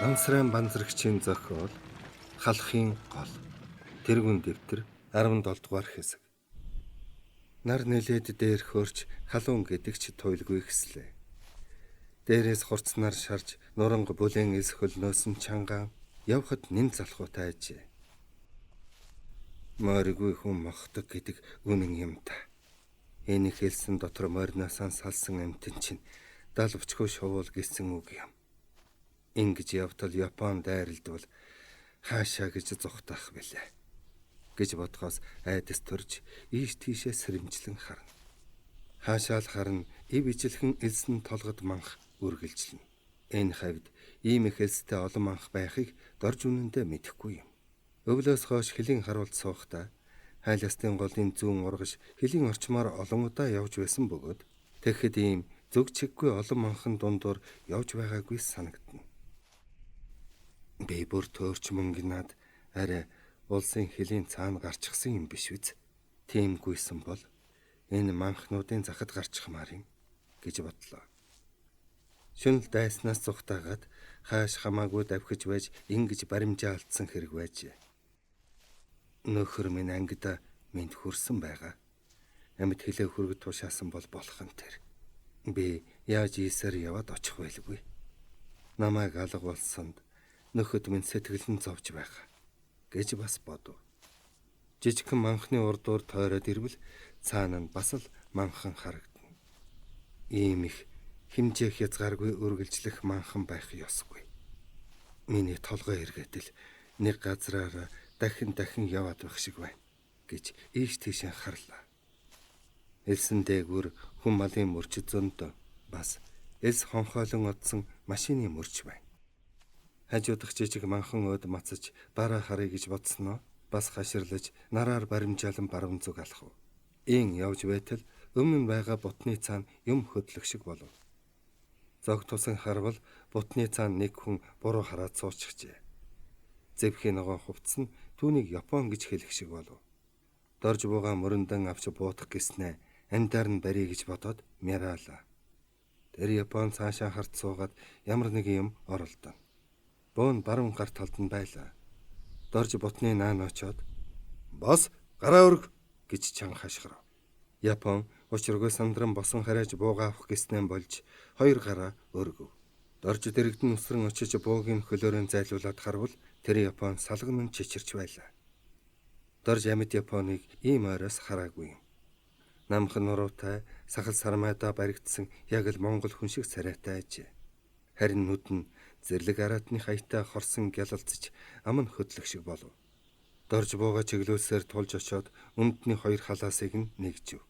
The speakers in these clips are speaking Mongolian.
Намсрын банзрагчийн зохиол Халахын гол тэргүүн дэвтэр 17 дугаар хэсэг. Нар нэлээд дээр хөрч халуун гэдэгч туйлгүй хэслээ. Дээрээс хурцнаар шарж нуранг бүлээн эс хөлнөөс нь чангаан явхад нэн залхуутай ажээ. Морьгүй хүн мохдог гэдэг үнэн юм та. Энийг хэлсэн дотор морьноосаа салсан амтэн чинь далвчгүй шувуул гэсэн үг юм. Ингэж явтал Япон дайралдвал хаашаа гэж зүхтах билээ гэж бодгоос айдас төрж ийш тийшээ сэрэмжлэн харна. Хаашаал харна ив ижилхэн элсэн толгод манх үргэлжлэнэ. Энэ хавьд ийм их элстэй олон манх байхыг дорж үнэндээ мэдэхгүй юм. Өвлөөс хойш хөлийн харуулт суухдаа хайластын голын зүүн ургаш хөлийн орчмоор олон удаа явж байсан бөгөөд тэгэхэд ийм зүг чиггүй олон манхан дундуур явж байгаагүй санагдана. Би бүр төөрч мөнгнаад арай улсын хөлийн цаана гарчихсан юм биш үз. Тиймгүйсэн бол энэ манхнуудын захад гарчихмаар юм гэж бодлоо. Шүнэл дайснаас зүхтаагаад хааш хамаагүй давхиж байж ингэж баримжаа алдсан хэрэг байжээ. Нөхөр минь ангида минь хүрсэн байгаа. Амьд хилээ хүргэд тушаасан бол болох нь тэр. Би яаж ийсээр яваад очих байлгүй. Намайг алга болсонд нөхөд минь сэтгэл нь зовж байгаа гэж бас бодов. Жижигхэн манхны урдуур тойроод ирвэл цаана нь бас л манхан харагдана. Ийм их хэмжээ хязгааргүй үргэлжлэх манхан байх ёсгүй. Миний толгой эргээд л нэг газраараа дахин яваад байх шиг байна гэж ийш тийшээ харлаа. Элсэн дээгүүр хүн малын мөрч зөндөө бас элс хонхойлон одсон машины мөрч байна. Хажуудах жижиг манхан өд мацаж бараа харъя гэж бодсноо бас хаширлаж нараар баримжаалан баруун зүг алхав. Ийн явж байтал өмнө нь байгаа бутны цаана юм хөдлөх шиг болов. Зог тусан харвал бутны цаана нэг хүн буруу хараад суучихжээ. Зэвхийн ногоон хувцс нь түүнийг Япон гэж хэлэх шиг болов. Дорж буугаа мөрөндөн авч буутах гэснээ амьдаар нь барья гэж бодоод мяраалаа. Тэр Япон цаашаа харт суугаад ямар нэг юм оролдоно. Бөөн баруун гар талд нь байлаа. Дорж бутны наан очоод "Бос, гараа өрг" гэж чанга хашгирав. Япон учиргүй сандран босон харайж бууга авах гэснээ болж хоёр гараа өргөв. Дорж дэрэгдэн усран очиж буугийн хөлөөрөө зайлуулад харвал тэр Япон салган нь чичирч байлаа. Дорж амьд Японыг ийм ойроос хараагүй юм. Намхан нуруутай сахал сармайдаа баригдсан яг л монгол хүн шиг царайтай ажээ. Харин нүд нь зэрлэг араатны хаятай хорсон гялалцж ам нь хөдлөх шиг болов. Дорж бууга чиглүүлсээр тулж очоод өмдний хоёр халаасыг нь нэгжив.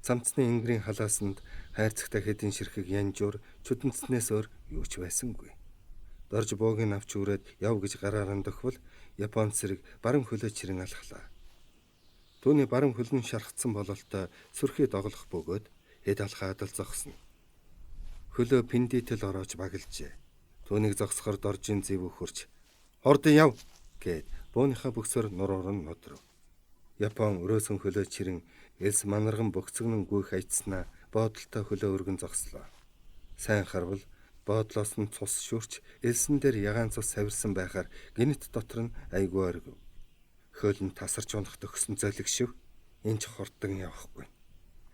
Цамцны ингэрийн халаасанд хайрцагтай хэдийн ширхэг янжуур чүдэнцнээс өөр юу ч байсангүй. Дорж буугийн авч үрээд яв гэж гараар нь дөхвөл Япон цэрэг баруун хөлөө чирэн алхлаа. Түүний баруун хөл нь шархацсан бололтой сүрхий доголох бөгөөд хэд алхаад л зогсно. Хөлөө пиндитэл ороож багилжээ. Түүнийг зогсохоор доржийн зэв өхөрч "Хордон яв" гэд бууныхаа бөксөөр нуруур нь нодров. Япон өрөөсөн хөлөө чирэн элс манарган бөкцөгнөн гүйх айцснаа боодолтой хөлөө өргөн зогслоо. Сайн харвал боодлоос нь цус шүрч элсэн дээр ягаан цус савирсан байхаар гинэт дотор нь айгүй оргив. Хөл нь тасарч унах төгсөн золиг шив. Энч хурдан явахгүй.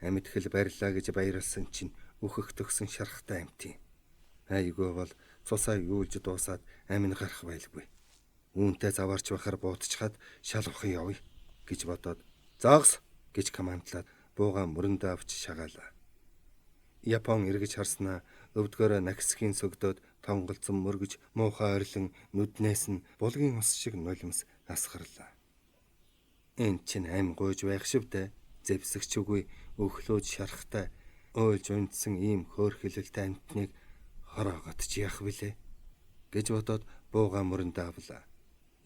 Амьд хэл барьлаа гэж баярлсан чинь үхэх төгсөн шархтай амьтын. Айгүй бол цусаа юулж дуусаад амин гарах байлгүй. Үүнтэй заваарч бахаар буутчихад шалгахын явъя гэж бодоод "Зогс" гэж командлаад бууга мөрөндөө авч шагаалаа. Япон эргэж харснаа өвдгөөрөө нахисхийн сөгдөөд тонголцсон мөргөж муухай ойрлон нүднээс нь булгийн ус шиг нулимс асгарлаа. Энд чинь ам гуйж байх шивдэ зэвсэгчгүй өглөөж шархтай ойлж унтсан ийм хөөрхөлөлтэй амтныг хороогот ч яах вүлээ гэж бодоод бууга мөрөндөө авлаа.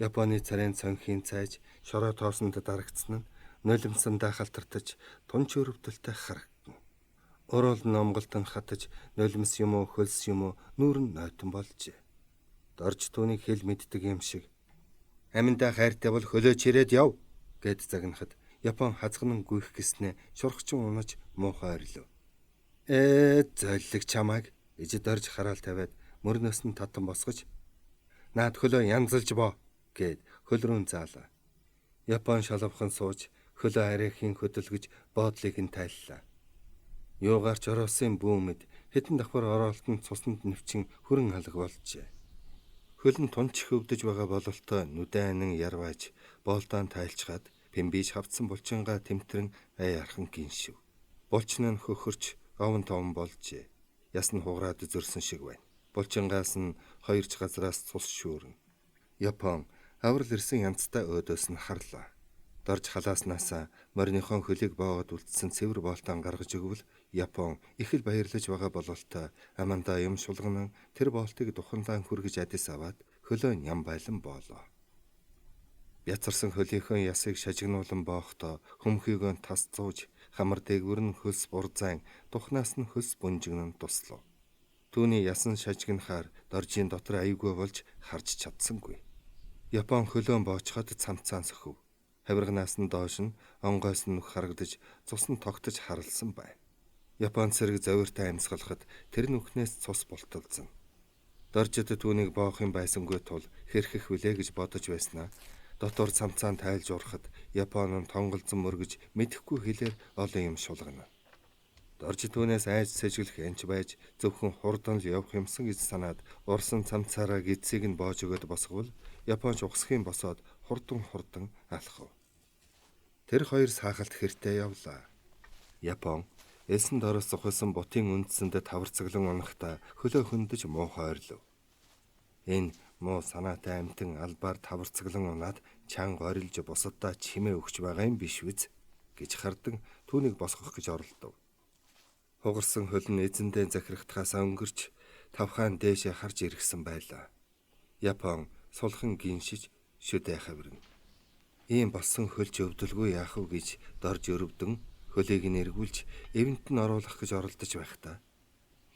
Японы царайн цонхийн цайж шороо тоосонд дарагдсан нь нулимсандаа халтартаж тун чөрөвдөлтэй харагдана. Урал нь омголтон хатаж нулимс юм уу хөлс юм уу нүүр нь нойтон болжээ. Дорж түүнийг хэл мэддэг юм шиг "Аминдаа хайртай бол хөлөө чирээд яв" гэд загнахад Япон хазганан гүйх гэснээ шурхчин унаж муухай ойрлоо. Золиг чамайг гэж дорж хараал тавиад мөрнөөс нь татан босгож Наад хөлөө янзалж боо гэд хөл рүү заалаа. Япон шалавхан сууж хөлөө арайхийн хөдөлгөж боодлыг нь тайллаа. Юугаарч ороосын бүүмэд хэдэн давхар ороолтон цуснд нэвчин хүрэн алга болжээ. Хөл нь тунч хөвдөж байгаа бололтой нүдэнэн ярвааж боолдоон тайлчгаад пембиж хавцсан булчингаа тэмтрэн ай архан гиншив. Булчин нь хөхөрч овон том болжээ. Яс нь хугараад зөрсөн шиг байна. Булчингаас нь хоёрч газраас цус шүүрэн. Япон аврал ирсэн янзтай өөдөөс нь харлаа. Дорж халааснаас мориныхон хөлийг боогод үлдсэн цэвэр боолтон гаргаж өгвөл Япон их л баярлаж байгаа бололтой амандаа юм шулганан тэр боолтыг духанлан хүргэж адис аваад хөлөө ням байлан боолоо. Бяцарсан хөлийнхөө ясыг шажигнуулан боохдоо хөмхийгөө тас зууж хамар дээгүр нь хөлс бурзайн тухнаас нь хөлс бунжигнан туслав. Түүний ясан шажигнахаар доржийн дотор аюулгүй болж харж чадсангүй. Япон хөлөө боочход цамцаан сөхөв. Хавирганаас нь доош нь онгойс нь нүх харагдаж цус нь тогтож харалсан байна. Япон цэрэг зовиртой амьсгалахад тэр нүхнээс цус булталзан. Доржид түүнийг боохын байсангүй тул хэрхэх вүлээ гэж бодож байснаа дотор цамцаан тайлж урахад Япон нь тонголзон мөргөж мэдэхгүй хэлээр олон юм шулгана. Дорж түүнээс айж сэжиглэх энч байж зөвхөн хурдан л явах юмсан гэж санаад урсан цамцаараа гидсийг нь боож өгöd босгвол Японч ухсхийн босоод хурдан алхав. Тэр хоёр саахалт хэртэй явлаа. Япон элсэнд оросох байсан бутын үндсэндээ таварцаглан унахта хөлөө хөндөж муухай ойрлов. Энэ муу санаатай амтэн албаар таварцаглан унаад чанга орилж бусаддаа чимээ өгч байгаа юм биш үз гэж хардан түүнийг босгох гэж оролдов. Хугарсан хөл нь эзэндээ захирахтахаас өнгөрч тавхаан дээшээ харж иргсэн байлаа. Япон сулхан гиншиж шүдэ хавирна. Ийм болсон хөлж өвдөлгүй яах вэ гэж дорж өрөвдөн хөлийг нь эргүүлж эвэнт нь оруулах гэж оролдож байхдаа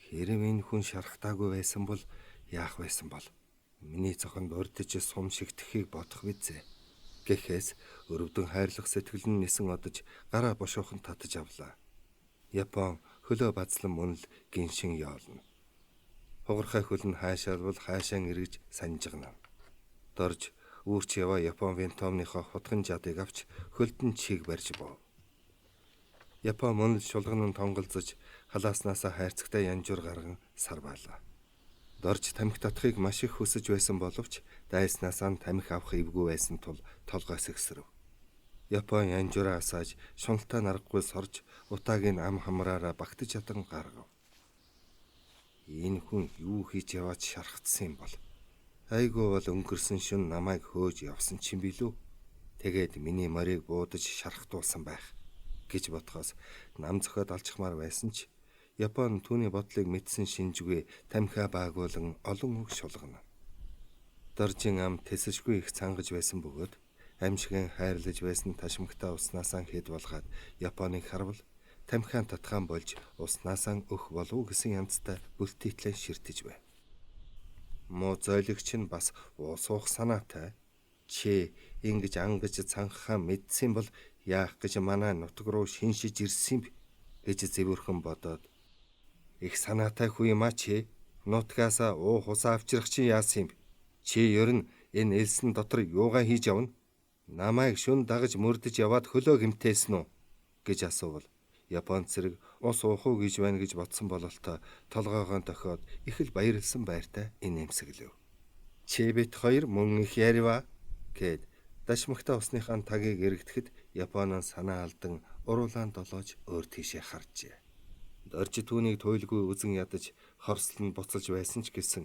хэрэв энэ хүн шархтаагүй байсан бол яах байсан бол миний цохонд урдж сум шигтгэхийг бодох визээ гэхээс өрөвдөн хайрлах сэтгэл нь нисэн одож гараа бошоохон татаж авлаа. Япон хөлөө бацлан мөнл гиншин яолно. Хугархай хөл нь хаашаалвал хаашаан эргэж санжигна. Дорж үүрч яваа Япон винтомныхоо хутган жадыг авч хөлд нь чиг барьж бов. Япон мөнл шулган нь тонголзож халааснасаа хайрцагтай янжуур гарган сарваалаа. Дорж тамхи татахыг маш их хүсэж байсан боловч дайснасаа тамхи авах эвгүй байсан тул толгойс ихсрэв. Япон янжуураа асааж шуналтаа наргагүй сорж утаагийн ам хамраараа багтаж ядан гаргав. Энэ хүн юу хийж яваад шархацсан юм бол айгүй бол өнгөрсөн шөнө намайг хөөж явсан ч юм билүү. Тэгээд миний морийг буудаж шархтуулсан байх гэж бодхоос нам зөхөд алчмаар байсан ч Япон түүний бодлыг мэдсэн шинжгүй тамхиа баагуулан олон үг шулгана. Доржин ам тэсэжгүй их цангаж байсан бөгөөд амшигэн хайрлаж байсан ташмагтаа уснасаа хэд болгоод Японыг харвал тамхиан татхаан болж уснасаа өх болов гэсэн янзтай бүлтийтлэн ширтэж байна. Муу зойлогч нь бас уусуух санаатай. Чи ингэж ангаж цанхаа мэдсэн бол яах гэж манай нутг руу шиншиж ирсэн бэ гэж зэвүүрхэн бодоод их санаатай хүү юм а чи нутгаасаа уу хусаа авчрах чи яасан юм. Чи ер нь энэ элсэн дотор юугаа хийж явна? Намайг шүн дагаж мөрдөж яваад хөлөө гимтээсэн үү гэж асуувал Япон цэрэг ус уух уу гэж байна гэж бодсон бололтой толгоогоо дохиод их л баярлсан байртай инээмсэглэв. Чи бит хоёр мөн их ярива гэд дашмагтаа усныхаа тагийг эргэтгэхэд Япон санаа алдан уруулаан долоож өөр тийшээ харжээ. Дорж түүнийг туйлгүй үзэн ядаж хорслон буцалж байсан ч гэсэн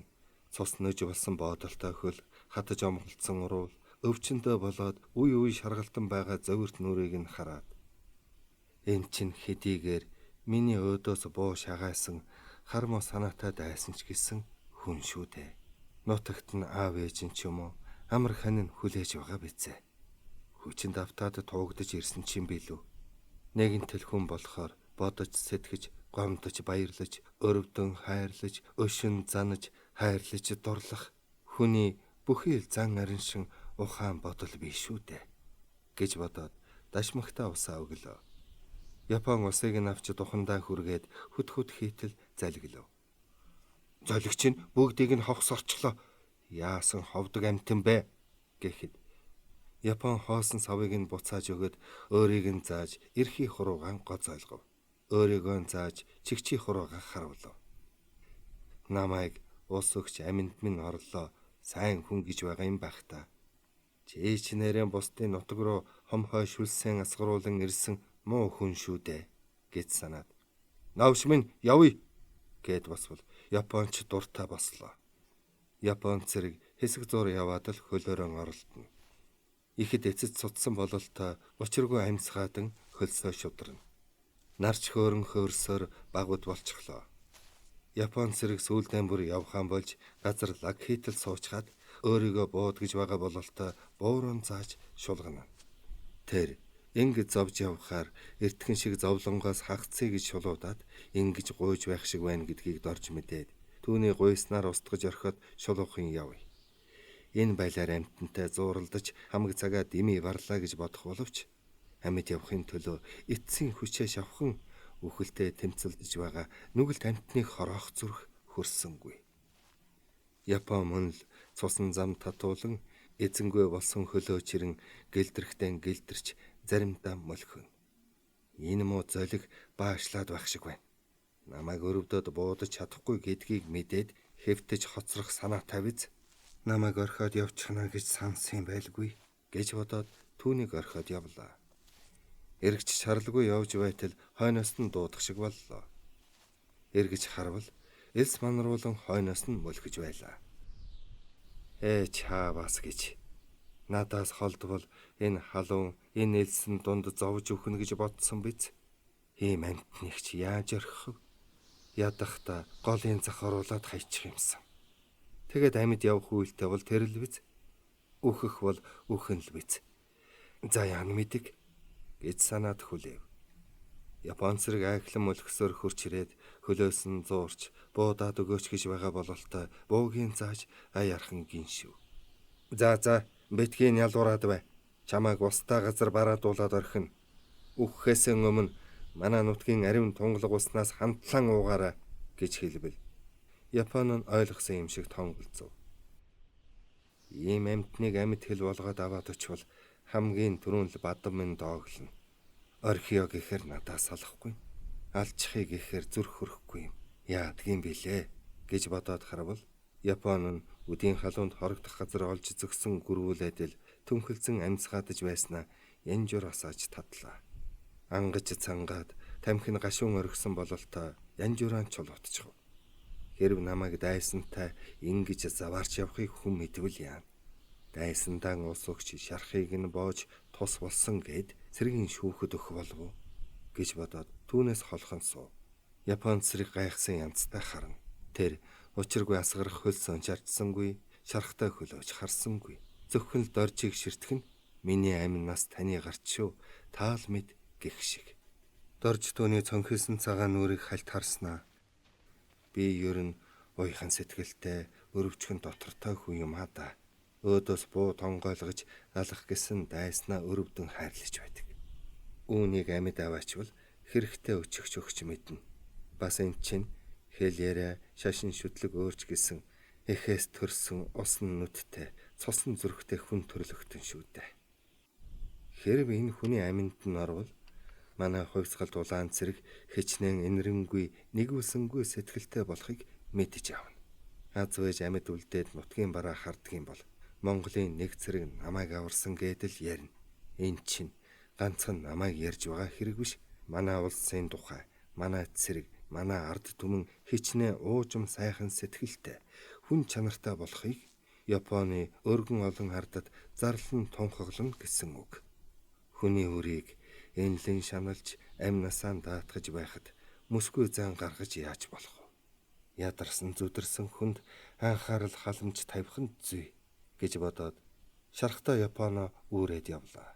цус нөж болсон боодолтой хөл хатаж омголцсон уруул өвчнөдөө болоод үе шаргалтан байгаа зовирт нүрийг нь хараад энэ чинь хэдийгээр миний өөдөөс буу шагаасан хармо санаатай дайсан ч гэсэн хүн шүү дээ. Нутагт нь аав ээж нь ч юм уу амар хань нь хүлээж байгаа бизээ. Хүчинд автаад туугдаж ирсэн ч юм билүү. Нэгэнтэл хүн болохоор бодож сэтгэж гомдож баярлаж өрөвдөн хайрлаж өшин занаж хайрлаж дурлах хүний бүхий л зан ариншин ухаан бодол биш шүү дээ гэж бодоод дашмагтаа усаа өглөө. Япон усыг нь авч духандаа хүргээд хөт хийтэл залглав. Золигч нь бүгдийг нь хогс орчлоо. яасан ховдог амьтан бэ гэхэд Япон хоосон савыг нь буцааж өгöd өөрийг нь зааж эрхий хуруугаан гоц ойлгов. Өөрийгөө нь зааж чигчий хуруугаа харуулв. Намайг ус өгч аминд минь орлоо, сайн хүн гэж байгаа юм байх та. Чи нэрэн бусдын нутаг руу хом хой шүлсэн асгаруулan ирсэн муу хүн шүү дээ гэж санаад "Навш минь явъя" гэд босвол Японч дуртай бослоо. Япон цэрэг хэсэг зур яваад л хөлөөрөн оролдоно. Ихэд эцэд цуцсан бололтой учиргүй амьсгаадан хөлсөө шударна. Нарч хөөрөн хөөрсөөр багууд болчихлоо. Япон цэрэг сүүлдэн бүр явхаан болж газар лаг хийтэл суучгаад өөрийгөө бууд гэж байгаа бололтой бууран зааж шулгана. Тэр ингэж зовж явхаар эртхэн шиг зовлонгоос хагцъя гэж шулуудаад ингэж гуйж байх шиг байна гэдгийг дорж мэдээд түүний гуйснаар устгаж орхиод шулуухын явъя. Энэ байлаар амьтантай зууралдаж хамаг цагаа дими барлаа гэж бодох боловч амьд явахын төлөө эцсийн хүчээ шавхан үхэлтэд тэмцэлдэж байгаа нүгэлт амьтныг хороох зүрх хөрсөнгүй. Япон мөн л цусан зам татуулан эзэнгүй болсон хөлөө чирэн гэлдэрхтэн гэлдэрч заримдаа мөлхөн. Энэ муу золиг баашлаад байх шиг байна. Намайг өрөвдөд буудаж чадахгүй гэдгийг мэдээд хэвтэж хоцрох санаа тавиз намайг орхиод явчихна гэж сансан байлгүй гэж бодоод түүнийг орхиод явлаа. Эргэж шарлгүй явж байтал хойноос нь дуудах шиг боллоо. Эргэж харвал элс манруулан хойноос нь мөлхөж байлаа. Чаавас гэж надаас холдвол энэ халуун энэ элсэн дунд зовж өхнө гэж бодсон биз. Ийм амьтныг чи яаж орхив? Ядахта голын зах оруулаад хайчих юмсан. Тэгэд амьд явах үйлтэй бол тэр л биз. Үхэх бол үхэн л биз. За яан мэдэг гэж санаад хүлээв. Япон цэрэг айхлан мөлхсөөр хурч ирээд хөлөөс нь зуурч буудаад өгөөч гэж байгаа бололтой буугийн зааж аяархан гиншив. За битгий ялуураад бай. Чамайг устаа газар бараадуулаад орхино. Үхэхээс өмнө манай нутгийн ариун тунгалаг уснаас хамтлан уугаарай гэж хэлбэл Япон нь ойлгосон юм шиг тонголцов. Ийм амьтныг амьд хэл болгоод аваад очвол хамгийн түрүүн л бадам минь дооглоно. Орхиё гэхээр надаас салахгүй. Алчхыг гэхээр зүрх хөрөхгүй юм. Яадгийн билээ гэж бодоод харвал Япон нь үдийн халуунд хорогдох газар олж зөксөн гүрвүүлээд л түнхэлзэн амьсгаадж байснаа янжуур асааж татлаа. Ангаж цангаад тамхин гашуун оргисон бололтой янжуурaan чулуутчихв. Хэрв намайг дайсантай ингэж заваарч явахыг хүн мэдвэл яана. Дайсандаа ус өгч шархыг нь боож тус болсон гэд цэргийн шүүхэд өх болов уу гэж бодоод түүнээс холхон суув. Япон цэрэг гайхсан янзтай харна. Тэр учиргүй асгарах хөлс ончардсангүй, шархтай хөлөөж харсангүй. Зөвхөн л доржийг ширтгэн миний амин нас таны гарч шүү, таал мэд гэх шиг. Дорж түүний цонхилсан цагаан нүрийг хальт харснаа. Би ер нь уйхан сэтгэлтэй, өрөвчгөн дотортой хүн юм да. Өөдөөс буу тонгойлгож алах гэсэн дайснаа өрөвдөн хайрлаж байдаг. Үүнийг амьд аваачвал хэрэгтэй өчгч өгч мэднэ. Бас эн чинь хэл яриа, шашин шүтлэг өөрч гэсэн эхээс төрсөн усан нүдтэй, цосон зүрхтэй хүн төрлөختөн шүү дээ. Хэрв энэ хүний амьд нь орвол манай хувьсгал дулаан цэрэг хичнээн инрэнгүй, нэгүүлсэнгүй сэтгэлтэй болохыг мэдэж авна. Аз вэж амьд үлдээд нутгийн бараа харддаг юм бол Монголын нэг цэрэг намайг аварсан гэдэл ярина. Энд чинь ганцхан намайг ярьж байгаа хэрэг биш. Манай улсын тухай, манай цэрэг, манай ард түмэн хичнээн уужим сайхан сэтгэлтэй, хүн чанартай болохыг Японы өргөн олон ардад зарлан тунхаглана гэсэн үг. Хүний үрийг энлэн шаналж амь насаа даатгаж байхад мөсгүй зан гаргаж яаж болох вэ? Ядарсан зүдэрсэн хүнд анхаарал халамж тавих нь зүй гэж бодоод шархтаа Японо үүрээд явлаа.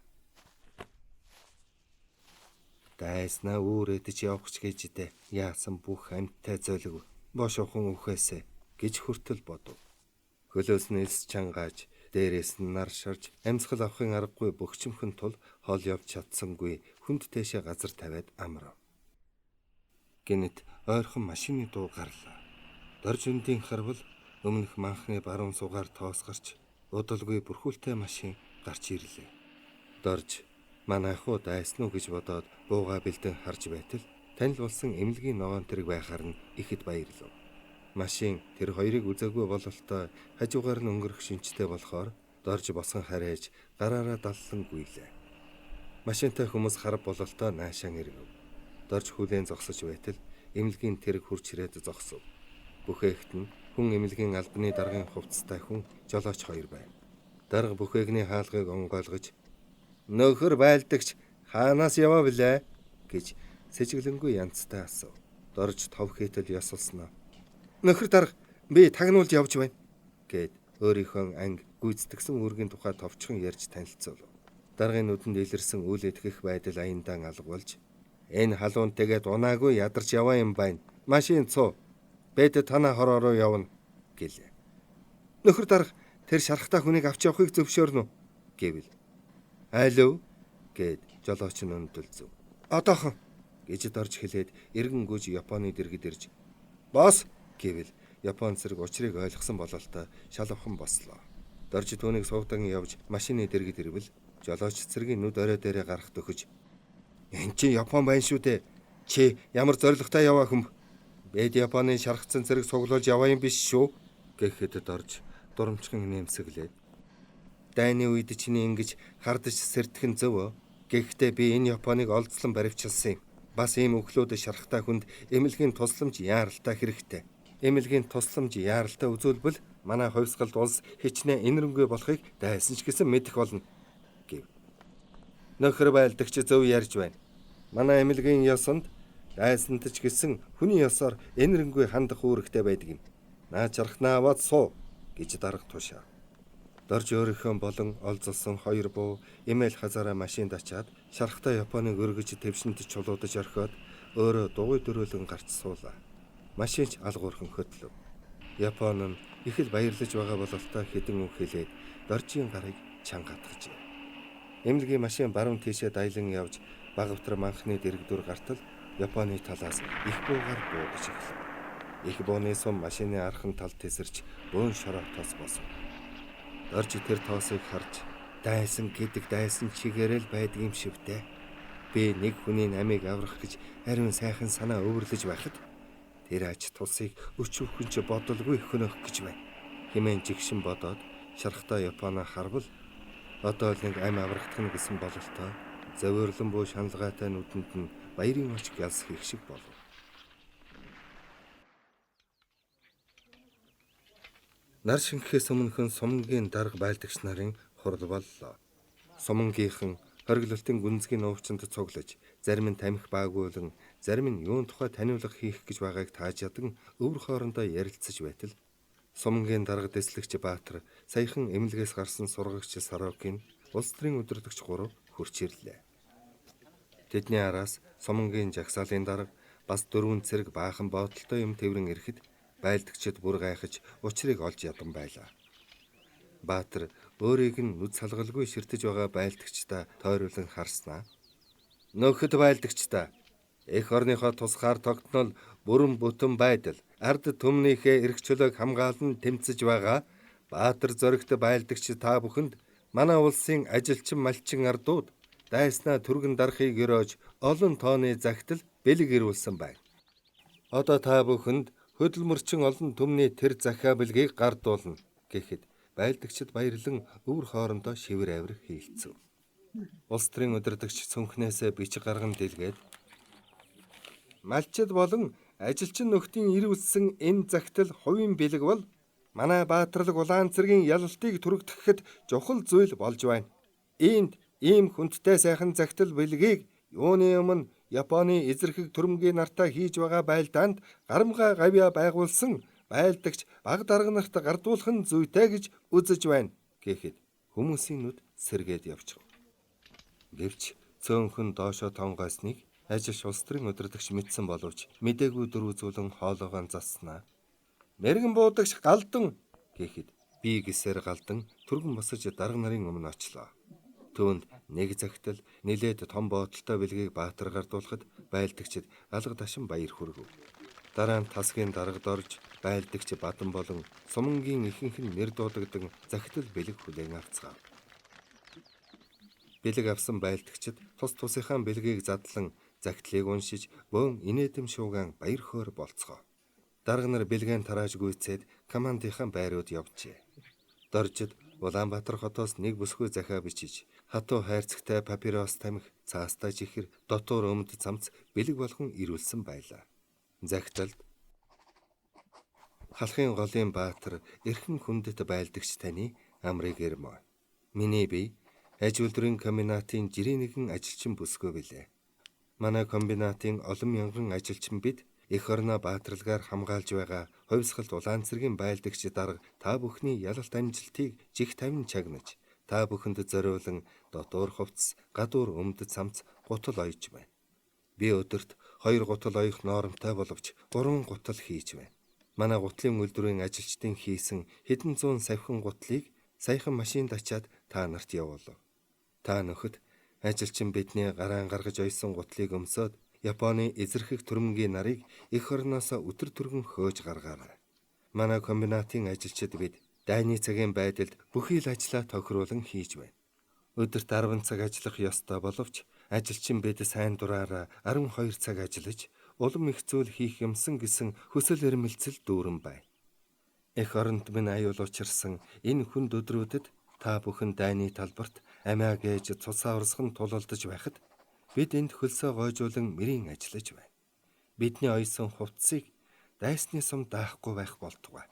Дайснаа үүрээдэж явахч гэждэ яасан бүх амьттай золиг бошохон үхээсэ гэж хүртэл бодов. Хөлөөс нь элс чангааж, дээрээс нь нар шарж, амьсгал авахын аргагүй бөхчмхөн тул хол явж чадсангүй хүнд тэшээ газар тавиад амрав. Гэнэт ойрхон машины дуу гарлаа. Дорж үндийн харвал Өмнөх манхны баруун сугаар тоосгарч удалгүй бүрхүүлтэй машин гарч ирлээ. Дорж манайх уу дайсан уу гэж бодоод бууга бэлдэн харж байтал танил болсон эмнэлгийн ногоон тэрэг байхаар нь ихэд баярлав. Машин тэр хоёрыг үзээгүй бололтой хажуугаар нь өнгөрөх шинжтэй болохоор дорж босгон харээж гараараа даллан гүйлээ. Машинтай хүмүүс харав бололтой наашаан эргэв. Дорж хүлээн зогсож байтал эмнэлгийн тэрэг хурж ирээд зогсов. Бүхээгт нь хүн эмнэлгийн албаны даргын хувцастай хүн жолооч хоёр байв. Дарга бүхээгний хаалгыг онгойлгож "Нөхөр байлдагч хаанаас яваа билээ?" гэж сэжиглэнгүй янзтай асуув. Дорж тов хийтэл ясалснаа. "Нөхөр дарга, би тагнуулж явж байна" гэд өөрийнхөө анги гүйцэтгсэн үүргийн тухай товчхон ярьж танилцуулв. Даргын нүдэнд илэрсэн үл итгэх байдал аяндаан алга болж "Энэ халуун тэгээд унаагүй ядарч яваа юм байна. Машин цуу. Бид танаа хороо руу явна" гэлээ. "Нөхөр дарга, тэр шархтаа хүнийг авч явахыг зөвшөөрнө үү?" гэвэл "Алив" гэд жолооч нь өндөлзөв. "Одоохон" гэж дорж хэлээд эргэн гүйж Японы дэргэд ирж "Босс" гэвэл Япон зэрэг учрыг ойлгосон бололтой шалавхан бослоо. Дорж түүнийг суугдан явж машины дэргэд ирвэл жолооч цэргийн нүд орой дээрээ гарах төхөж "Энэ чи Япон байна шүү дээ. Чи ямар зоригтой яваа хүм? Бид Японы шархцсан цэрэг суглуулж яваа юм биш шүү" гэхэд дорж дурамчхан нэмсэглээд "Дайны үед чиний ингэж хардаж сэртгэн зөв. Гэхдээ би энэ Японыг олзлон баривчилсан юм. Бас ийм өглөөд шархтай хүнд эмнэлгийн тусламж яаралтай хэрэгтэй. Эмнэлгийн тусламж яаралтай үзүүлбэл манай хувьсгалд улс хичнээн инэрэнгүй болохыг дайсан ч гэсэн мэдэх болно" гэв. "Нөхөр байлдагч зөв ярьж байна. Манай эмнэлгийн ёсонд дайсант ч гэсэн хүний ёсоор инэрэнгүй хандах үүрэгтэй байдаг юм. Наа чархнаа аваад суу" гэж дарга тушаа. Дорж өөрийнхөө болон олзолсон хоёр буу эмээл хазаараа машинд очиад шархтай Японыг өргөж твшинд чулуудаж орхиод өөрөө дугуй дөрөөлөн гарч суулаа. Машинч алгуурхан хөтлөв. Япон нь их л баярлаж байгаа бололтой хэдэн үг хэлээд доржийн гарыг чангатгажээ. Эмнэлгийн машин баруун тийшээ дайлан явж багавтар манхны дэрэгдүр гартал Японы талаас их буугаар буудаж эхлэв. Их бууны сум машины архан талд тесэрч бөөн шороо тос босов. Дорж тэр тоосыг харж "Дайсан гэдэг дайсан чигээрэл байдаг юм шивтэй. Би нэг хүний намыг аврах гэж ариун сайхан санаа өвөрлөж байхад тэр ач тусыг өчүүхэнч бодолгүй хөнөөх гэж байна" хэмээн жигшин бодоод шархтаа Японоо харвал одоо л нэг ам аврагдах нь гэсэн бололтой зовирлон буу шаналгаатай нүдэнд нь баярын оч ялс хийх шиг болов. Нар шингэхээс өмнөхөн сумангийн дарга байлдагч нарын хурал боллоо. Сумангийнхан хориглолтын гүнзгий нуувчанд цуглаж, зарим нь тамхи баагуулан, зарим нь юун тухай таниулга хийх гэж байгааг таажадан өвөр хоорондоо ярилцаж байтал сумангийн дарга дэслэгч Баатар саяхан эмнэлгээс гарсан сургагч Сарокийн улс төрийн удирдагч 3 хурч ирлээ. Тэдний араас сумангийн жагсаалын дарга бас 4 цэрэг баахан бодолтой юм тэврэн ирэхэд байлдагчид бүр гайхаж учрыг олж ядан байлаа. Баатар өөрийг нь нүд салгалгүй ширтэж байгаа байлдагчдаа тойруулан харснаа. "Нөхөд байлдагчдаа эх орныхоо тусгаар тогтнол бүрэн бүтэн байдал ард түмнийхээ эрх чөлөөг хамгаалан тэмцэж байгаа Баатар зоригт байлдагч та бүхэнд манай улсын ажилчин малчин ардууд дайснаа түргэн дарахыг өрөөж олон тооны загтал бэлэг ирүүлсэн байна. Одоо та бүхэнд хөдөлмөрчин олон түмний тэр захиа бэлгийг гардуулна" гэхэд байлдагчид баярлан өвөр хоорондоо шивэр авир хийлцэв. Улс төрийн удирдагч цүнхнээсээ бичиг гарган дэлгээд "Малчид болон ажилчин нөхдийн ирүүлсэн энэ загтал хувийн бэлэг бол манай Баатарлаг улаан цэргийн ялалтыг түрэгдэхэд чухал зүйл болж байна. Иймд ийм хүндтэй сайхан загтал бэлгийг юуны өмнө Японы эзэрхэг түрэмгийн нартаа хийж байгаа байлдаанд гарамгаа гавья байгуулсан байлдагч баг дарга нарт гардуулах нь зүйтэй гэж үзэж байна" гэхэд хүмүүсийн нүд сэргээд явчихв. Гэвч цөөнхөн доошо тонгойсныг ажиж улс төрийн удирдагч мэдсэн боловч мдээгүй дөрвзүүлэн хоолоогоо заснаа. "Мэргэн буудагч галдан" гэхэд би гисээр галдан түргэн босож дарга нарын өмнө очлоо. Түүнд нэг загтал нилээд том боотолтой бэлгийг Баатар гардуулахад байлдагчид алга дашин баяр хүргэв. Дараа нь тасгийн дарагд орж байлдагч Бадам болон сумангийн ихэнх нь нэр дуудагдсан захидал бэлэг хүлээн авцгаав. Бэлэг авсан байлдагчид тус тусынхаа бэлгийг задлан захидлыг уншиж бөөн инээдэм шуугаан баяр хөөр болцгоо. Дарга нар бэлгэн тарааж гүйцээд командынхаа байрууд явжээ. Доржид Улаанбаатар хотоос нэг бүсгүй захиа бичиж хатуу хайрцагтай папирос тамхи цаастай чихэр дотор өмд цамц бэлэг болгон ирүүлсэн байлаа. Захидалд халахын голын баатар эрхэм хүндэт байлдагч таны амрыг ирмөө. Миний бие аж үйлдвэрийн комбинатын жирийн нэгэн ажилчин бүсгүй билээ. Манай комбинатын олон мянган ажилчин бид эх орноо баатарлагаар хамгаалж байгаа хувьсгалт улаан цэргийн байлдагч дарга та бүхний ялалт амжилтыг жиг тавин чагнаж та бүхэнд зориулан дотор хувцс, гадуур өмд цамц, гутал ойж байна. Би өдөрт 2 гутал ойх норомтой боловч 3 гутал хийж байна. Манай гутлын үйлдвэрийн ажилчдын хийсэн хэдэн зуун савхин гутлыг саяхан машинд ачаад та нарт явуулав. Та нөхөд ажилчин бидний гараан гаргаж ойсон гутлыг өмсөөд Японы эзэрхэг түрэмгийн нарыг эх орноос өтөр түргэн хөөж гаргаарай. Манай комбинатын ажилчид бид дайны цагийн байдалд бүхий л ажлаа тохируулан хийж байна. Өдөрт 10 цаг ажиллах ёстой боловч ажилчин бид сайн дураараа 12 цаг ажиллаж улам их зүйл хийх юмсан гэсэн хүсэл эрмэлзэл дүүрэн байна. Эх оронд минь аюул учирсан энэ хүнд өдрүүдэд та бүхэн дайны талбарт амиа гээж цусаа урсган тулалдаж байхад бид энд хөлсөө гойжуулан мэрийн ажиллаж байна. Бидний ойсон хувцсыг дайсны сум даахгүй байх болтугай.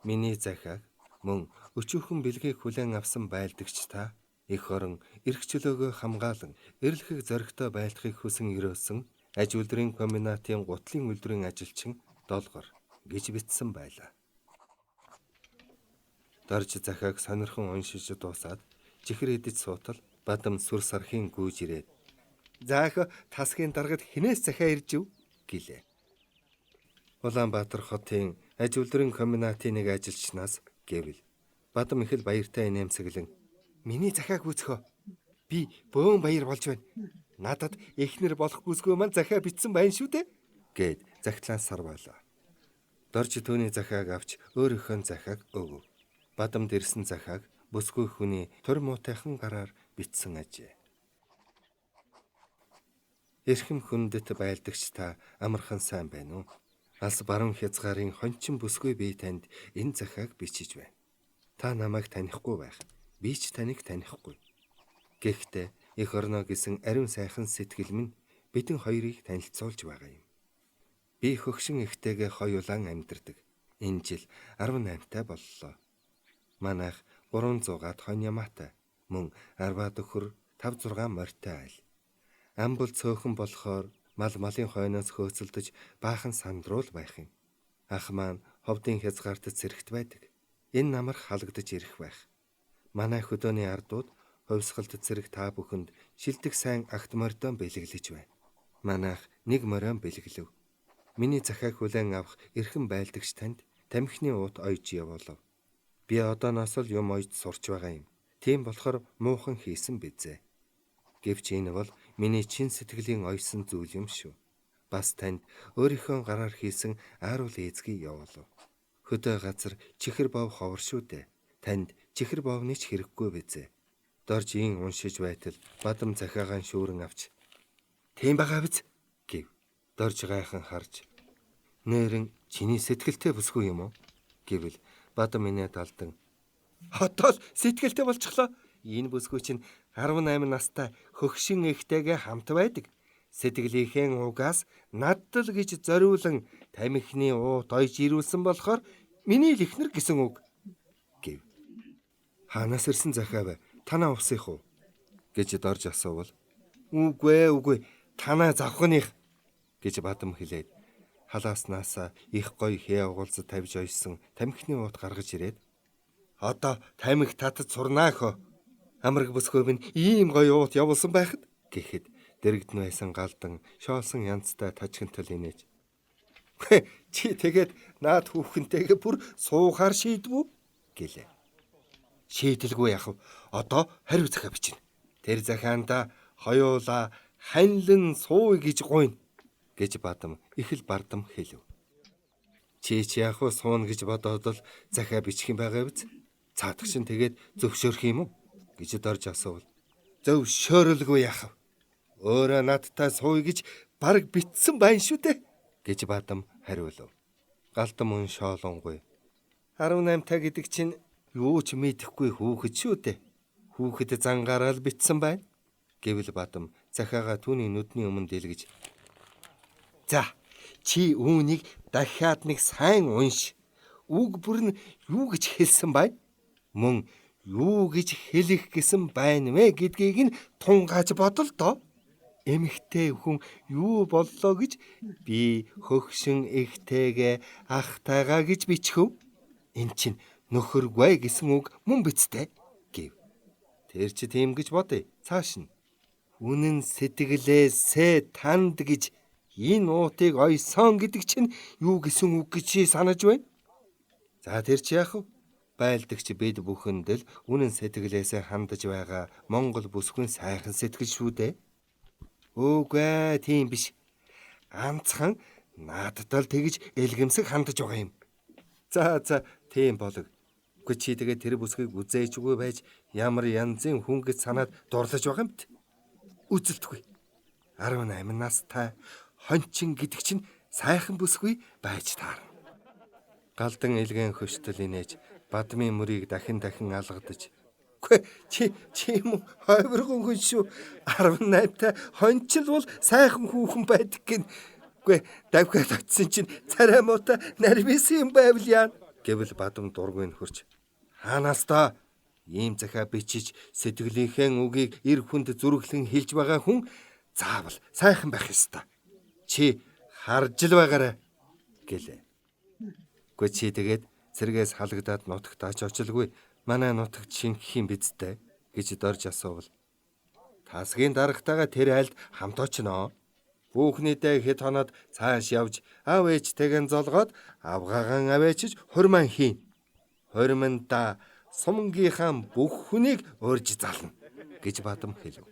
Миний захиаг мөн өчүүхэн бэлгийг хүлээн авсан байлдагч та эх орон эрх чөлөөгөө хамгаалан эрлэхэг зоригтой байлдахыг хүсэн ирөөсөн аж үйлдвэрийн комбинатын гутлын үйлдвэрийн ажилчин долгор гэж бичсэн байлаа. Дорж захиаг сонирхон уншиж дуусаад чихэр идэж суутал Бадам сүр сархийн гүйж ирээд "Заах тасгийн даргад хинээс захиа иржв" гэлээ. Улаанбаатар хотын аж үйлдвэрийн комбинатын нэг ажилчнаас гэвэл Бадам их л баяртай инээмсэглэн "Миний захиаг үүсгөө. Би бөөн баяр болж байна. Надад эхнэр болох бүсгүй маань захиа бичсэн байна шүү дээ" гэд захидлаас сарвалаа. Дорж түүний захиаг авч өөрийнхөө захиаг өгөв. Бадамд ирсэн захиаг бүсгүй хүний төр муутайхан гараар бичсэн ажээ. Эрхэм хүндэт байлдагч та амархан сайн байна уу? Алс баруун хязгаарын хончин бүсгүй би танд энэ захиаг бичиж байна. Та намайг танихгүй байх. Би ч таныг танихгүй. Гэхдээ эх орно гэсэн ариун сайхан сэтгэл минь бидэн хоёрыг танилцуулж байгаа юм. Би хөгшин ихтэйгээ хоёулан амьдардаг. Энэ жил 18-тай боллоо. Манайх 300-аад хон ямаатай. Мөн 10-аад өхөр 5-6 морьтой айл. Амбул цөөхөн болохоор малын хойноос хөөцөлдөж баахан сандруул байх юм. Ах маань ховдын хязгаарт цэрэгт байдаг. Энэ намар халагдаж ирэх байх. Манай хөдөөний ардууд хувьсгалт цэрэг та бүхэнд шилдэг сайн агт морьдон бэлэглэж байна. Манайх нэг морьон бэлэглэв. Миний захиаг хүлээн авах эрхэм байлдагч танд тамхины уут ойж явуулав. Би одооноос л юм ойж сурч байгаа юм. Тийм болохоор муухан хийсэн бизээ. Гэвч энэ бол миний чин сэтгэлийн ойсон зүйл юм шүү. Бас танд өөрийнхөө гараар хийсэн ааруул эзгий явуулав. Хөдөө газар чихэр бов ховор шүү дээ. Танд чихэр бовны ч хэрэггүй бизээ. Дорж ийн уншиж байтал Бадам захиагаан шүүрэн авч "Тийм байгаа биз" гэв. Дорж гайхан харж "Нэрэн чиний сэтгэлтэй бүсгүй юм уу?" гэвэл Бадам инээ талдан "Одоо л сэтгэлтэй болчихлоо. Энэ бүсгүй чинь 18 настай хөгшин ихтэйгээ хамт байдаг. Сэтгэлийнхээ угаас наддал гэж зориулан тамхины уут ойж ирүүлсэн болохоор миний л ихнэр гэсэн үг" гэв. "Хаанаас ирсэн захиа вэ? Танаа усих уу?" гэж Дорж асуувал үгүй танаа завханых" гэж Бадам хэлээд халааснаас их гоё хээ угуулзад тавьж ойсон тамхины уут гаргаж ирээд "Одоо тамхи татаж сурнаа хөө. Амраг бүсгүй минь ийм гоё уут явуулсан байхад" гэхэд дэрэгдэн байсан галдан шоолсон янзтай тажигнтал инээж "Чи тэгээд наад хүүхэнтэйгээ бүр суухаар шийдвүү?" гэлээ. "Шийдэлгүй яхав. Одоо хариу захиа бичнэ. Тэр захианда хоёулаа ханилан сууя гэж гуйна" гэж Бадам их л бардам хэлв. Чи яах вэ суuna гэж бодоод л захиа бичих юм байгаа биз? Цаадах чинь тэгээд зөвшөөрөх юм уу? Гэж дорж асуувал. Зөвшөөрөлгүй яах вэ? Өөрөө надтай сууя гэж бараг битсэн байна шүү дээ. Гэж Бадам хариулв. Галдан мөн шоолонгүй. 18 та гэдэг чинь юу ч мэдэхгүй хүүхэд шүү дээ. Хүүхэд зангаараа л битсэн байна. Гэвэл Бадам захиагаа түүний нүдний өмнө дэлгэж. За, чи үүнийг дахиад нэг сайн унш. Үг бүр нь юу гэж хэлсэн байна? Мөн юу гэж хэлэх гэсэн байна вэ гэдгийг нь тунгааж бодол доо. Эмэгтэй хүн юу боллоо гэж би хөгшин ихтэйгээ ахтайгаа гэж бичхв. Эн чинь нөхөргүй гэсэн үг мөн бицтэй гэв. Тэр чи тийм гэж бодъё. Цааш нь үнэн сэтгэлээсээ танд гэж энэ уутыг ойсон гэдэг чинь юу гэсэн үг гэж санаж байна? За тэр чи яах вэ? Байлдагч бид бүхэнд л үнэн сэтгэлээсээ хандаж байгаа Монгол бүсгүйн сайхан сэтгэл шүү дээ. Үгүй тийм биш. Ганцхан наадтал тэгж элгэмсэг хандаж байгаа юм. За тийм болог. Үгүй чи тэгээ тэр бүсгийг үзээчгүй байж ямар янзын хүн гэж санаад дурлаж байгаа юм бит. Үзэлтгүй. 18 настай хончин гэдэг чинь сайхан бүсгүй байж таарна. Галдан элгэн хөштөл инээж Бадмын мөрийг дахин алгадаж. Үгүй чи юм уу хойвргон хүн шүү. 18-та хончил бол сайхан хүүхэн байдаг гин. Үгүй давхиад очисон чинь царай муута нарвисэн юм байвал яа. Гэвэл Бадам дургүй хөрч. Хаанаас та ийм захиа бичиж сэтгэлийнхээ үгийг эр хүнд зүрхлэн хэлж байгаа хүн заавал сайхан байх ёстой. Чи харж л байгаарай гэлээ. Үгүй чи тэгээд цэргээс халагдаад нутагт очилгүй. Манай нутагт шингэх юм бидтэй гэж дорж асуувал. Тасгийн дарагтайгаа тэр айлд хамт очноо. Бүхнийдээ хэд хоноод цааш явж аав ээжтэйгэн золгоод авгаагаан авэачиж хурман хийн. Хурманда сумгийнхаа бүх хүнийг урьж зална гэж Бадам хэлв.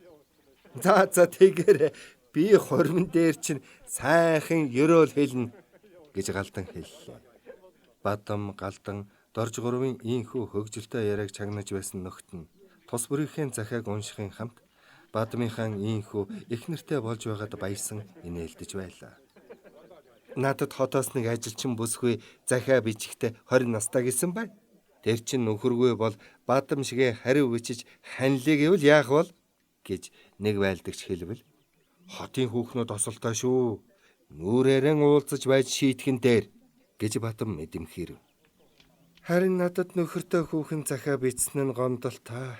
За тэгэр би хурман дээр чинь сайхан ёроол хэлнэ гэж Галдан хэллээ. Бадам Галдан Дорж гурвын ийхүү хөгжилтэй яриаг чагнаж байсан нөхд нь тус бүрийнхээ захиаг уншихын хамт Бадмынхаа ийхүү их нэртэй болж байгаад баярсан инээлдэж байлаа. Надад хотоос нэг ажилчин бүсгүй захиа бичихтэй 20 настай гэсэн бай. Тэр чин нөхөргүй бол Бадам шигээ хариу бичиж ханилыг ивэл яах вэ гэж нэг байлдагч хэлвэл хотын хүүхнүүд осолтой шүү. Нүрээрэн уулзаж байж шийтгэн дээр гэж Бадам мэдэмхийрв. Харин надад нөхөртэй хүүхэн захиа бичсэн нь гомдолтой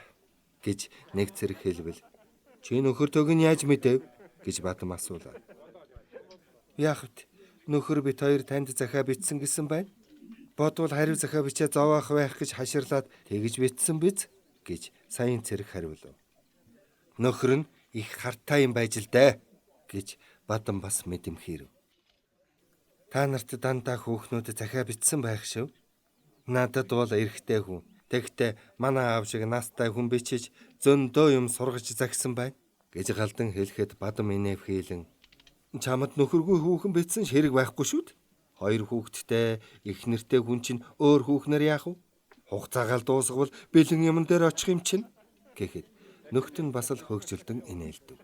гэж нэг зэрэг хэлвэл чи нөхөртөөг нь яаж мэдэв гэж Бадам асуулаа. Яах вэ? Нөхөр бит хоёр танд захиа бичсэн гэсэн байна. Бодвол хариу захиа бичээ зовоох байх гэж хаширлаад тэгж бичсэн биз гэж саяын цэрэг хариулв. Нөхөр нь их хартай юм байж л дээ гэж Бадам бас мэдэмхийрв. Та нарт дандаа хүүхнүүд захиа бичсэн байх шүү. Надад бол эрэгтэй хүн. Тэгтээ манай аав шиг настай хүн бичиж зөндөө юм сургаж загсан байна гэж Галдан хэлэхэд Бадам инэвхийлэн чамд нөхөргүй хүүхэн бичсэн хэрэг байхгүй шүү дээ. Хоёр хүүхэдтэй их нэртэй хүн чинь өөр хүүхнэр яах вэ? Хугацаагаал дуусгавал бэлэн юмн дээр очих юм чинь гэхэд нөхд нь бас л хөгжилдөн инээлдэв.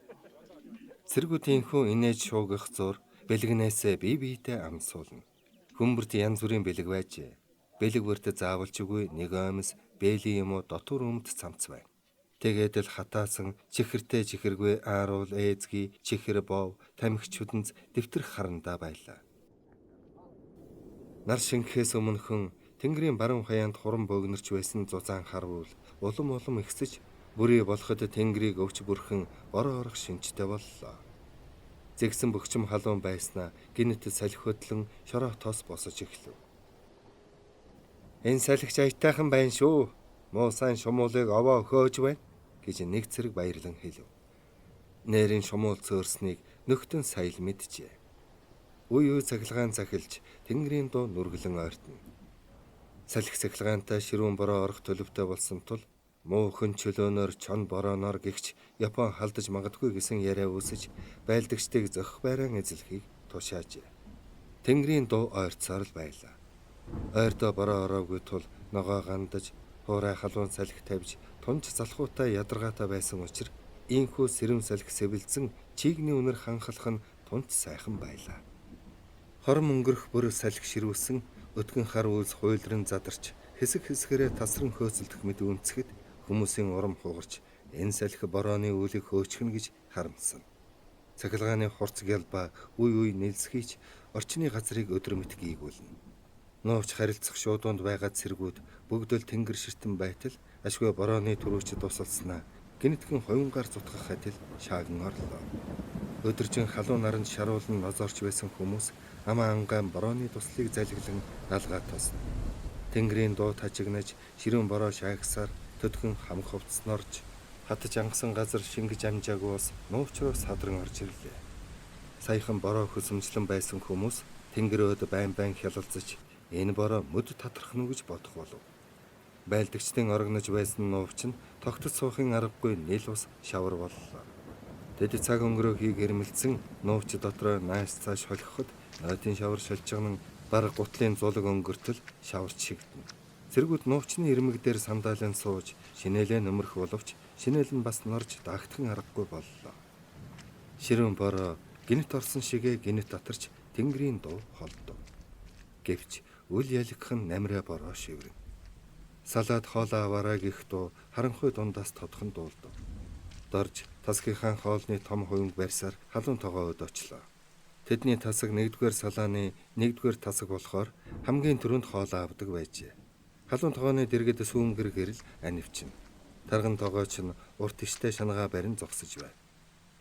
Цэргүүдийнхүү инээж шуугах зур бэлгнээсээ бие биетэй амсуулна. Хүмүүрт янз бүрийн бэлэг байжээ. Бэлэг бүрт заавалчгүй нэг оймс бэли юм уу дотор өмд цамц байна. Тэгээд л хатаасан чихэртэй чихэргүй ааруул ээзги чихэр бов тамхичудэнц дэвтэр харандаа байлаа. Нар шингэхээс өмнөхөн Тэнгэрийн баруун хаяанд хуран бөөгнөрч байсан зузаан харвал улам ихсэж бүрий болоход Тэнгэрийг өвч бүрхэн бороо орох шинжтэй боллоо. Зэгсэн бөхчм халуун байснаа гинэт салхиотлон шороо тос босож эхлэв. Энэ салхич аятайхан байна шүү. Муусан шумуулыг овоо хөөж байна гэж нэг цэрэг баярлан хэлв. Нээрийн шумуул цөөрснийг нөхдөн саял мэджээ. Үе цахилгаан цахилж Тэнгэрийн дуу нүргэлэн ойртно. Салхи цахилгаантай ширүүн бороо орох төлөвтэй болсон тул муухан чөлөөнөр чон борооноор гихч Япон халдаж магадгүй гэсэн яриа үүсэж байлдагчдыг зөх байран эзлэхийг тушаажээ. Тэнгэрийн дуу ойрцоор л байлаа. Ойрдоо бороо ороогүй тул ногоо гандаж, хуурай халуун салхи тавьж, тунж залхуутай ядаргаатай байсан учраас ийхүү сэрэм салхи сэвэлзэн чигний үнэр ханхалах нь тунч сайхан байлаа. Хором өнгөрөх бүр салхи ширүүлсэн өтгөн хар үйлс хуйлран задарч хэсэг хэсгэрээ тасран хөөцөлдөх мэд үнцгэд хүмүүсийн урам хугарч энэ салхи борооны үлийг хөөчихнө гэж харамсан. Цахилгааны хурц гялба үе үе нэлсхийч орчны газрыг өдөр мэт гийгүүлнэ. Нууч харилцах шуудуунд байгаа цэргүүд бүгд л тэнгэр ширтэн байтал ашгүй борооны төрүүчд тусалснаа гинтгэн хойнгоор зутгах адил шааган орлоо. Өдөржин халуун наранд шаруулн нозоорч байсан хүмүүс амаа ангаан борооны туслыг залглан налгаа тосно. Тэнгэрийн дуу тажигнаж ширүүн бороо шаагсаар төдгөн хам хувцснорж хатж ангасан газар шингэж амжаагүй бас нуучроо садран орж ирлээ. Саяхан бороо хөсөмжлөн байсан хүмүүс тэнгэрөөд байн хялалцаж энэ бороо мөд татрах нь гэж бодох болов. Байлдагчдын орогнож байсан нууч нь тогтож суухын аргагүй нийл ус шавар боллоо. Тэд цаг өнгөрөө гэрмэлцэн нууч дотроо нааш цааш холиход нойтын шавар шалжигнан бараг гутлын зулаг өнгөртөл шаварч шигдэнэ. Цэргүүд нуучны ирмэг дээр сандаалан сууж шинээлээ нөмрөх боловч шинээл нь бас норж даагтхан аргагүй боллоо. Ширүүн бороо гинт орсон шигээ гинт татарч тэнгэрийн дуу холдов. Гэвч үл ялгах нь намраа бороо шиврэн. Салаад хоолоо аваараа гих дуу харанхуй дундаас тодхон дуулдав. Дорж тасгийнхаа хоолны том хувинг барьсаар халуун тогоо өдөөчлөө. Тэдний тасаг 1-р салааны 1-р тасаг болохоор хамгийн түрүүнд хоолоо авдаг байжээ. Халуун тогооны дэргэд сүүмгэр гэрэл анивчин. Тарган тогооч нь урт иштэй шанагаа барин зогсож байв.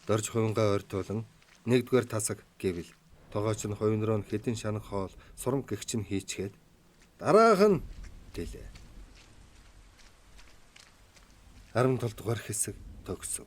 Дорж хувингаа ойртуулан 1-р тасаг гэвэл тогооч нь хувин руу хэдэн шанах хоол сурам гэгч нь хийчгээд дараах нь гэлээ. 17 дугаар хэсэг төгсөв.